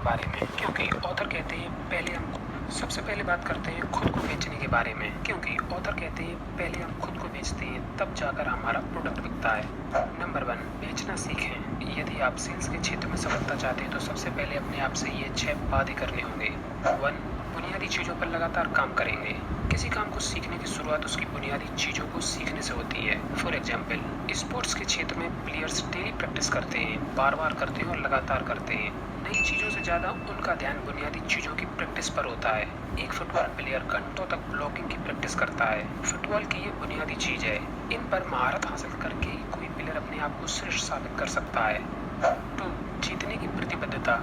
बारे में, क्योंकि ऑथर कहते हैं पहले हम सबसे पहले बात करते हैं खुद को बेचने के बारे में, क्योंकि ऑथर कहते हैं पहले हम खुद को बेचते हैं तब जाकर हमारा प्रोडक्ट बिकता है। नंबर 1, बेचना सीखें। यदि आप सेल्स के क्षेत्र में सफलता चाहते हैं तो सबसे पहले अपने आप से ये 6 वादे करने होंगे। 1, बुनियादी चीज़ों पर लगातार काम करेंगे। किसी काम को सीखने की शुरुआत उसकी बुनियादी चीज़ों को सीखने से होती है। फॉर एग्जाम्पल, स्पोर्ट्स के क्षेत्र में प्लेयर्स डेली प्रैक्टिस करते हैं, बार बार करते हैं और लगातार करते हैं। नई चीज़ों से ज़्यादा उनका ध्यान बुनियादी चीज़ों की प्रैक्टिस पर होता है। एक फुटबॉल प्लेयर घंटों तक ब्लॉकिंग की प्रैक्टिस करता है। फुटबॉल की ये बुनियादी चीज़ है। इन पर महारत हासिल करके ही कोई प्लेयर अपने आप को श्रेष्ठ साबित कर सकता है। 2, जीतने की प्रतिबद्धता।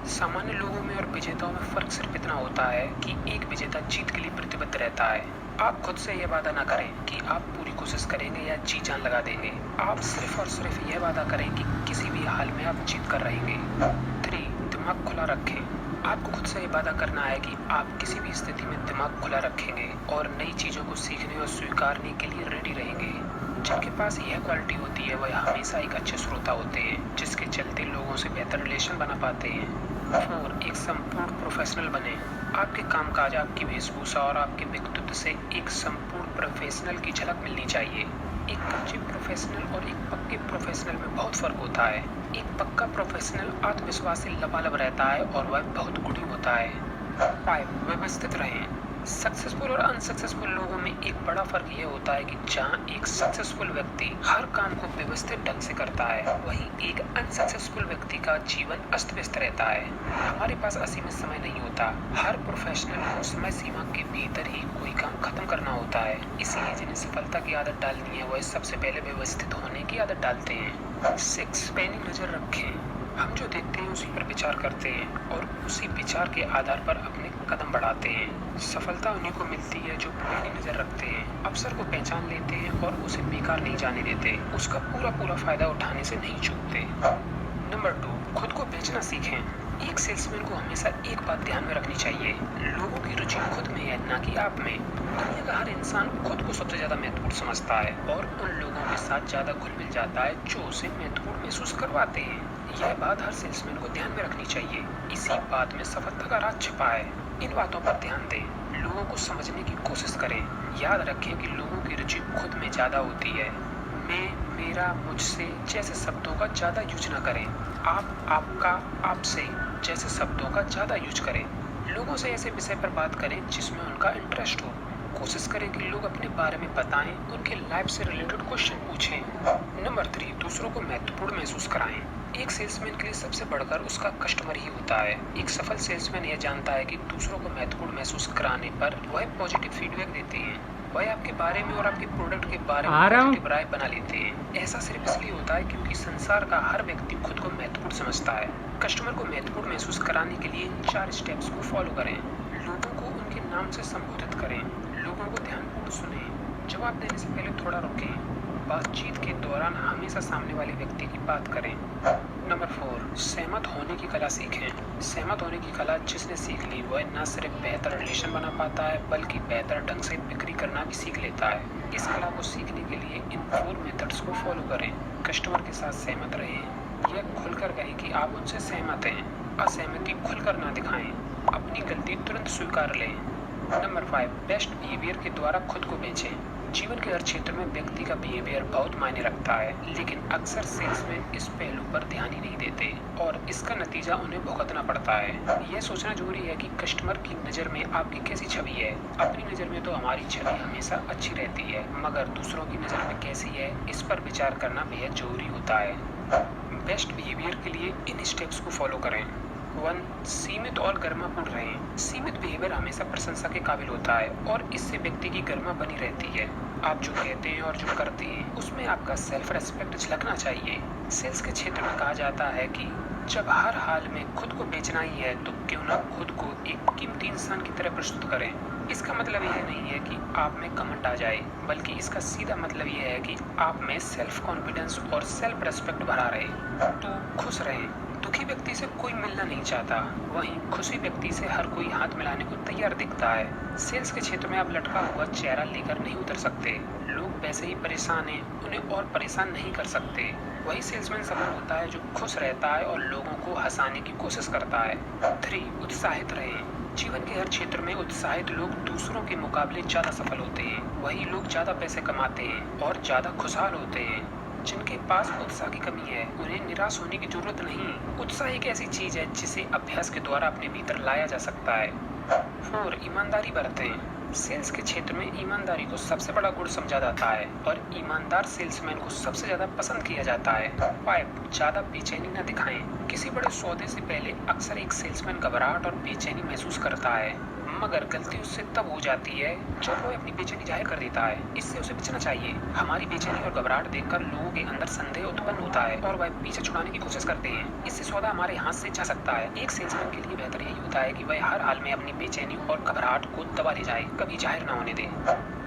सामान्य लोगों में और विजेताओं में फर्क सिर्फ इतना होता है कि एक विजेता जीत के लिए प्रतिबद्ध रहता है। आप खुद से यह वादा ना करें कि आप पूरी कोशिश करेंगे या जी जान लगा देंगे। आप सिर्फ और सिर्फ यह वादा करें कि किसी भी हाल में आप जीत कर रहेंगे। 3, दिमाग खुला रखें। आपको खुद से यह वादा करना है कि आप किसी भी स्थिति में दिमाग खुला रखेंगे और नई चीज़ों को सीखने और स्वीकारने के लिए रेडी रहेंगे। जिनके पास यह क्वालिटी होती है वह हमेशा एक अच्छे श्रोता होते हैं, जिसके चलते लोगों से बेहतर रिलेशन बना पाते हैं। 4, एक संपूर्ण प्रोफेशनल बने। आपके कामकाज, आपकी वेशभूषा और आपके व्यक्तित्व से एक संपूर्ण प्रोफेशनल की झलक मिलनी चाहिए। एक कच्चे प्रोफेशनल और एक पक्के प्रोफेशनल में बहुत फर्क होता है। एक पक्का प्रोफेशनल आत्मविश्वास से लबालब रहता है और वह बहुत गुणी होता है। 5, व्यवस्थित रहें। सक्सेसफुल और अनसक्सेसफुल लोगों में एक बड़ा फर्क यह होता है कि जहां एक सक्सेसफुल व्यक्ति हर काम को व्यवस्थित ढंग से करता है, वहीं एक अनसक्सेसफुल व्यक्ति का जीवन अस्त व्यस्त रहता है। हमारे पास असीमित समय नहीं होता। हर प्रोफेशनल को समय सीमा के भीतर ही कोई काम खत्म करना होता है। इसीलिए जिन्हें सफलता की आदत डालनी है वह सबसे पहले व्यवस्थित होने की आदत डालते हैं। 6, पैनी नजर रखें। हम जो देखते हैं उसी पर विचार करते हैं और उसी विचार के आधार पर अपने कदम बढ़ाते हैं। सफलता उन्हीं को मिलती है जो पैनी नजर रखते हैं, अवसर को पहचान लेते हैं और उसे बेकार नहीं जाने देते, उसका पूरा फायदा उठाने से नहीं चूकते। नंबर 2, खुद को बेचना सीखें। एक सेल्समैन को हमेशा एक बात ध्यान में रखनी चाहिए, लोगों की रुचि खुद में है, ना कि आप में। दुनिया का हर इंसान खुद को सबसे ज्यादा महत्वपूर्ण समझता है और उन लोगों के साथ ज्यादा घुल मिल जाता है जो उसे महत्वपूर्ण महसूस करवाते हैं। यह बात हर सेल्समैन को ध्यान में रखनी चाहिए। इसी बात में सफलता का राज छिपा है। इन बातों पर ध्यान दें, लोगों को समझने की कोशिश करें। याद रखें कि लोगों की रुचि खुद में ज्यादा होती है। मैं, मेरा, मुझसे जैसे शब्दों का ज्यादा यूज न करें। आप, आपका, आपसे जैसे शब्दों का ज्यादा यूज करें। लोगों से ऐसे विषय पर बात करें जिसमें उनका इंटरेस्ट हो। कोशिश करें कि लोग अपने बारे में बताएं, उनके लाइफ से रिलेटेड क्वेश्चन पूछें। नंबर 3, दूसरों को महत्वपूर्ण महसूस कराएं। एक सेल्समैन के लिए सबसे बढ़कर उसका कस्टमर ही होता है। एक सफल सेल्समैन यह जानता है कि दूसरों को महत्वपूर्ण महसूस कराने पर वह पॉजिटिव फीडबैक देते हैं। वह आपके बारे में और आपके प्रोडक्ट के बारे में पॉजिटिव राय बना लेते हैं। ऐसा सिर्फ इसलिए होता है क्योंकि संसार का हर व्यक्ति खुद को महत्वपूर्ण समझता है। कस्टमर को महत्वपूर्ण महसूस कराने के लिए इन 4 स्टेप्स को फॉलो करें। लोगों को उनके नाम से संबोधित करें। लोगों को ध्यानपूर्वक सुनें। जवाब देने से पहले थोड़ा रुकें। बातचीत के दौरान हमेशा सामने वाले व्यक्ति की बात करें। नंबर 4, सहमत होने की कला सीखें। सहमत होने की कला जिसने सीख ली वह न सिर्फ बेहतर रिलेशन बना पाता है बल्कि बेहतर ढंग से बिक्री करना भी सीख लेता है। इस कला को सीखने के लिए इन 4 मेथड्स को फॉलो करें। कस्टमर के साथ सहमत रहें। यह खुलकर कहें कि आप उनसे सहमत हैं। असहमति खुलकर ना दिखाएं। अपनी गलती तुरंत स्वीकार लें। नंबर 5, बेस्ट बिहेवियर के द्वारा खुद को बेचें। जीवन के हर क्षेत्र में व्यक्ति का बिहेवियर बहुत मायने रखता है, लेकिन अक्सर सेल्समैन इस पहलू पर ध्यान ही नहीं देते और इसका नतीजा उन्हें भुगतना पड़ता है। यह सोचना जरूरी है कि कस्टमर की नज़र में आपकी कैसी छवि है। अपनी नज़र में तो हमारी छवि हमेशा अच्छी रहती है, मगर दूसरों की नज़र में कैसी है इस पर विचार करना बेहद जरूरी होता है। बेस्ट बिहेवियर के लिए इन स्टेप्स को फॉलो करें। 1, सीमित और गर्मापूर्ण रहें। सीमित बिहेवियर हमेशा प्रशंसा के काबिल होता है और इससे व्यक्ति की गर्मा बनी रहती है। आप जो कहते हैं और जो करते हैं उसमें आपका सेल्फ रेस्पेक्ट झलकना चाहिए। सेल्स के क्षेत्र में कहा जाता है कि जब हर हाल में खुद को बेचना ही है तो क्यों ना खुद को एक कीमती इंसान की तरह प्रस्तुत करें। इसका मतलब यह नहीं है कि आप में घमंड आ जाए, बल्कि इसका सीधा मतलब यह है कि आप में सेल्फ कॉन्फिडेंस और सेल्फ रेस्पेक्ट भरा रहे। तो खुश रहें। दुखी व्यक्ति से कोई मिलना नहीं चाहता, वहीं खुशी व्यक्ति से हर कोई हाथ मिलाने को तैयार दिखता है। सेल्स के क्षेत्र में आप लटका हुआ चेहरा लेकर नहीं उतर सकते। लोग वैसे ही परेशान हैं, उन्हें और परेशान नहीं कर सकते। वही सेल्समैन सफल होता है जो खुश रहता है और लोगों को हंसाने की कोशिश करता है। 3. उत्साहित रहें। जीवन के हर क्षेत्र में उत्साहित लोग दूसरों के मुकाबले ज़्यादा सफल होते हैं। वही लोग ज़्यादा पैसे कमाते हैं और ज़्यादा खुशहाल होते हैं। जिनके पास उत्साह की कमी है उन्हें निराश होने की जरूरत नहीं। उत्साह एक ऐसी चीज है जिसे अभ्यास के द्वारा अपने भीतर लाया जा सकता है। 4. ईमानदारी बरतें। सेल्स के क्षेत्र में ईमानदारी को सबसे बड़ा गुण समझा जाता है और ईमानदार सेल्समैन को सबसे ज्यादा पसंद किया जाता है। 5. ज्यादा बेचैनी न दिखाएं। किसी बड़े सौदे से पहले अक्सर एक सेल्समैन घबराहट और बेचैनी महसूस करता है, मगर गलती उससे तब हो जाती है जब वो अपनी बेचैनी जाहिर कर देता है। इससे उसे बचना चाहिए। हमारी बेचैनी और घबराहट देखकर लोगों के अंदर संदेह उत्पन्न होता है और वह पीछे छुड़ाने की कोशिश करते हैं। इससे सौदा हमारे हाथ से जा सकता है। एक सेल्समैन के लिए बेहतर यही होता है कि वह हर हाल में अपनी बेचैनी और घबराहट को दबा ले जाए, कभी जाहिर न होने दे।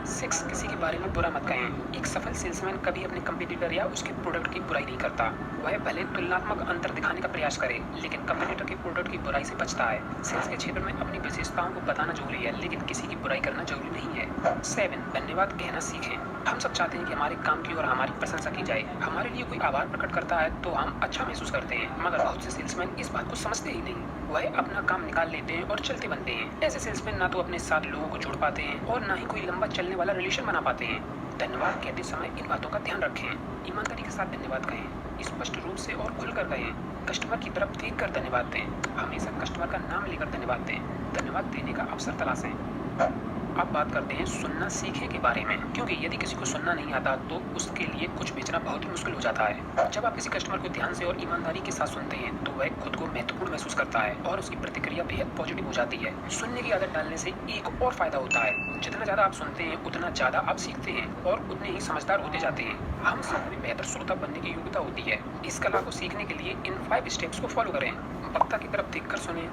6. किसी के बारे में बुरा मत कहें। एक सफल सेल्समैन कभी अपने कंपटीटर या उसके प्रोडक्ट की बुराई नहीं करता। वह भले तुलनात्मक अंतर दिखाने का प्रयास करे, लेकिन कंपटीटर के प्रोडक्ट की बुराई से बचता है। सेल्स के क्षेत्र में अपनी विशेषताओं को बताना जरूरी है, लेकिन किसी की बुराई करना जरूरी नहीं है। 7. धन्यवाद कहना सीखें। हम सब चाहते हैं कि हमारे काम की और हमारी प्रशंसा की जाए। हमारे लिए कोई आभार प्रकट करता है तो हम अच्छा महसूस करते हैं, मगर बहुत से सेल्समैन इस बात को समझते ही नहीं। वह अपना काम निकाल लेते हैं और चलते बनते हैं। ऐसे सेल्समैन ना तो अपने साथ लोगों को जोड़ पाते हैं और ना ही कोई लंबा चलने वाला रिलेशन बना पाते हैं। धन्यवाद कहते समय इन बातों का ध्यान रखें। ईमानदारी के साथ धन्यवाद कहें, स्पष्ट रूप से और खुलकर कहें। कस्टमर की तरफ देखकर धन्यवाद दें। हमेशा कस्टमर का नाम लेकर धन्यवाद दें। धन्यवाद देने का अवसर तलाशें। अब बात करते हैं सुनना सीखे के बारे में, क्योंकि यदि किसी को सुनना नहीं आता तो उसके लिए कुछ बेचना बहुत ही मुश्किल हो जाता है। जब आप किसी कस्टमर को ध्यान से और ईमानदारी के साथ सुनते हैं तो वह खुद को महत्वपूर्ण महसूस करता है और उसकी प्रतिक्रिया बेहद पॉजिटिव हो जाती है। सुनने की आदत डालने से एक और फायदा होता है। जितना ज्यादा आप सुनते हैं उतना ज्यादा आप सीखते हैं और उतने ही समझदार होते जाते हैं। हम सब में बेहतर श्रोता बनने की योग्यता होती है। इस कला को सीखने के लिए इन 5 स्टेप्स को फॉलो करें। वक्ता की तरफ देखकर सुने,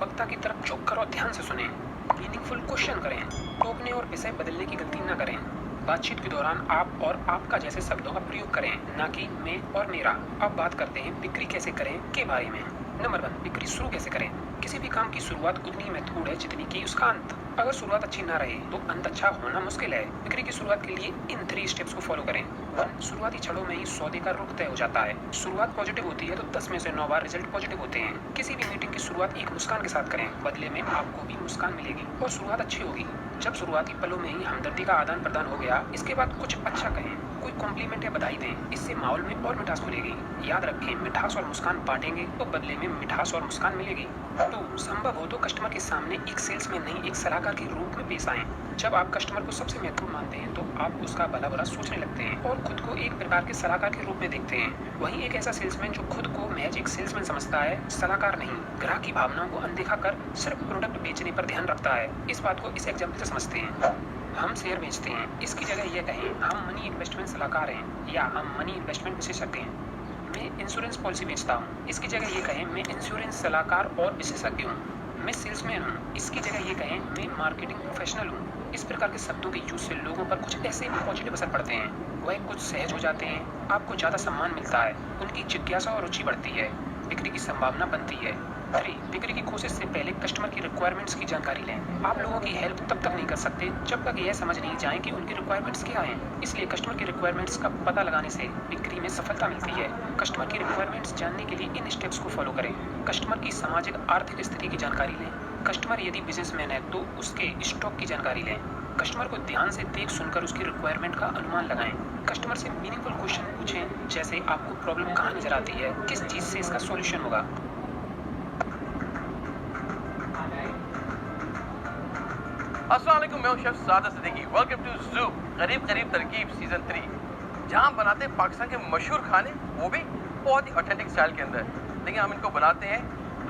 वक्ता की तरफ झुककर और ध्यान से सुने, मीनिंगफुल क्वेश्चन करें, टोकने और विषय बदलने की गलती न करें। बातचीत के दौरान आप और आपका जैसे शब्दों का प्रयोग करें, ना कि मैं और मेरा। अब बात करते हैं बिक्री कैसे करें के बारे में। नंबर 1. बिक्री शुरू कैसे करें। किसी भी काम की शुरुआत उतनी ही महत्वपूर्ण है जितनी कि उसका अंत। अगर शुरुआत अच्छी ना रहे तो अंत अच्छा होना मुश्किल है। बिक्री की शुरुआत के लिए इन 3 स्टेप्स को फॉलो करें। 1. शुरुआती क्षणों में ही सौदे का रुख तय हो जाता है। शुरुआत पॉजिटिव होती है तो 10 में से 9 बार रिजल्ट पॉजिटिव होते हैं। किसी भी मीटिंग की शुरुआत एक मुस्कान के साथ करें, बदले में आपको भी मुस्कान मिलेगी और शुरुआत अच्छी होगी। जब शुरुआती पलों में ही हमदर्दी का आदान प्रदान हो गया, इसके बाद कुछ अच्छा कहें, कोई कॉम्प्लीमेंट या बधाई दें। इससे माहौल में और मिठास खुलेगी। याद रखें, मिठास और मुस्कान बांटेंगे तो बदले में मिठास और मुस्कान मिलेगी। 2. संभव हो तो कस्टमर के सामने एक सेल्समैन नहीं, एक सलाहकार के रूप में पेश आएं। जब आप कस्टमर को सबसे महत्वपूर्ण मानते हैं तो आप उसका भला बुरा सोचने लगते हैं और खुद को एक प्रकार के सलाहकार के रूप में देखते हैं। वहीं एक ऐसा सेल्समैन जो खुद को महज एक सेल्समैन समझता है, सलाहकार नहीं, ग्राहक की भावनाओं को अनदेखा कर सिर्फ प्रोडक्ट बेचने पर ध्यान रखता है। इस बात को इस एग्जाम्पल से समझते हैं। हम शेयर बेचते हैं, इसकी जगह यह कहें हम मनी इन्वेस्टमेंट सलाहकार हैं, या हम मनी इन्वेस्टमेंट विशेषज्ञ हैं। मैं इंश्योरेंस पॉलिसी बेचता हूँ, इसकी जगह ये कहें मैं इंश्योरेंस सलाहकार और विशेषज्ञ हूँ। मैं सेल्समैन हूँ, इसकी जगह ये कहें मैं मार्केटिंग प्रोफेशनल हूँ। इस प्रकार के शब्दों के यूज से लोगों पर कुछ ऐसे पॉजिटिव असर पड़ते हैं। वह कुछ सहज हो जाते हैं, आपको ज़्यादा सम्मान मिलता है, उनकी जिज्ञासा और रुचि बढ़ती है, बिक्री की संभावना बनती है। 3. बिक्री की कोशिश से पहले कस्टमर की रिक्वायरमेंट्स की जानकारी लें। आप लोगों की हेल्प तब तक नहीं कर सकते जब तक यह समझ नहीं जाए कि उनकी रिक्वायरमेंट्स क्या हैं। इसलिए कस्टमर की रिक्वायरमेंट्स का पता लगाने से बिक्री में सफलता मिलती है। कस्टमर की रिक्वायरमेंट्स जानने के लिए इन स्टेप्स को फॉलो करें। कस्टमर की सामाजिक आर्थिक स्थिति की जानकारी लें। कस्टमर यदि बिजनेसमैन है तो उसके स्टॉक की जानकारी लें। कस्टमर को ध्यान से देख सुनकर उसकी रिक्वायरमेंट का अनुमान लगाएं। कस्टमर से मीनिंगफुल क्वेश्चन पूछें, जैसे आपको प्रॉब्लम कहाँ नजर आती है, किस चीज़ से इसका सॉल्यूशन होगा। अस्सलाम वालेकुम, मैं हूं शेफ सादा सिद्दीकी। वेलकम टू ज़ूम करीब करीब तरकीब सीजन 3, जहां बनाते हैं पाकिस्तान के मशहूर खाने, वो भी बहुत ही ऑथेंटिक स्टाइल के अंदर। लेकिन हम इनको बनाते हैं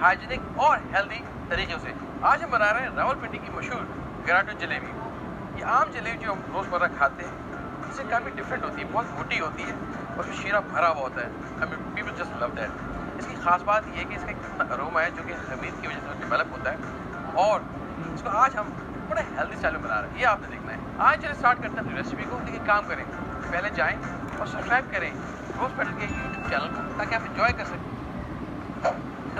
हाइजीनिक और हेल्दी तरीके से। आज हम बना रहे हैं रावलपिंडी की मशहूर गराटो जलेबी। ये आम जलेबी जो हम रोज़मर्रा खाते हैं इससे काफ़ी डिफरेंट होती है, बहुत मोटी होती है और उसमें शीरा भरा हुआ होता है। I mean people just love that. इसकी खास बात ये है कि इसका एक अरोमा है जो कि खमीर की वजह से डेवलप होता है और इसको आज हम बड़े हेल्दी स्टाइल में बना रहे हैं। ये आपने देखना है। आज चलिए स्टार्ट करते हैं अपनी रेसिपी को। लेकिन काम करें, पहले जाएं और सब्सक्राइब करें रोज़ पेडल के यूट्यूब चैनल को, ताकि आप एंजॉय कर सकें।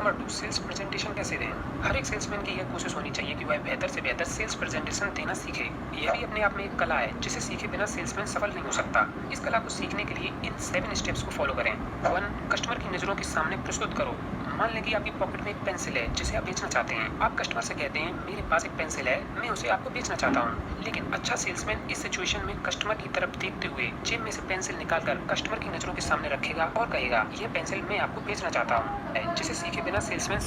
नंबर 2, सेल्स प्रेजेंटेशन कैसे दें। हर एक सेल्समैन की यह कोशिश होनी चाहिए कि वह बेहतर से बेहतर सेल्स प्रेजेंटेशन देना सीखे। यह भी अपने आप में एक कला है जिसे सीखे बिना सेल्समैन सफल नहीं हो सकता। इस कला को सीखने के लिए इन 7 स्टेप्स को फॉलो करें। 1, कस्टमर की नज़रों के सामने प्रस्तुत करो। मान लें कि आपकी पॉकेट में एक पेंसिल है जिसे आप बेचना चाहते हैं। आप कस्टमर से कहते हैं, मेरे पास एक पेंसिल है, मैं उसे आपको बेचना चाहता हूँ। लेकिन अच्छा सेल्समैन इस सिचुएशन में कस्टमर की तरफ देखते हुए जेब में से पेंसिल निकालकर कस्टमर की नज़रों के सामने रखेगा और कहेगा, यह पेंसिल मैं आपको बेचना चाहता हूँ, जिसे सीखे बिना सेल्समैन